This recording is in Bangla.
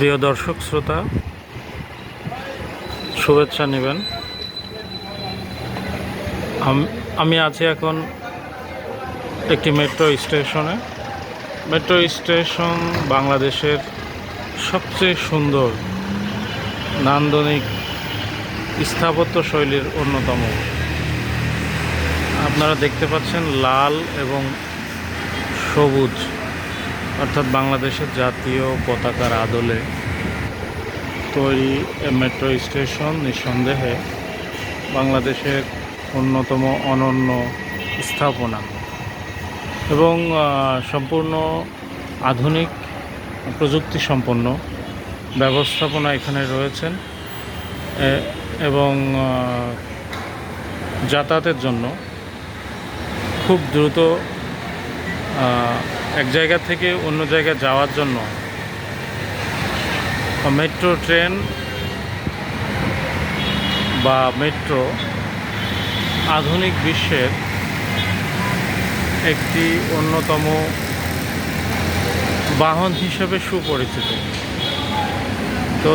প্রিয় দর্শক শ্রোতা, শুভেচ্ছা নেবেন। আমি আছি এখন একটি মেট্রো স্টেশনে। মেট্রো স্টেশন বাংলাদেশের সবচেয়ে সুন্দর নান্দনিক স্থাপত্য শৈলীর অন্যতম। আপনারা দেখতে পাচ্ছেন লাল এবং সবুজ, অর্থাৎ বাংলাদেশের জাতীয় পতাকার আদলে তৈরি মেট্রো স্টেশন নিঃসন্দেহে বাংলাদেশের অন্যতম অনন্য স্থাপনা এবং সম্পূর্ণ আধুনিক প্রযুক্তি সম্পন্ন ব্যবস্থাপনা এখানে রয়েছেন এবং যাতায়াতের জন্য খুব দ্রুত এক জায়গা থেকে অন্য জায়গায় যাওয়ার জন্য মেট্রো ট্রেন বা মেট্রো আধুনিক বিশ্বের একটি অন্যতম বাহন হিসেবে সুপরিচিত। তো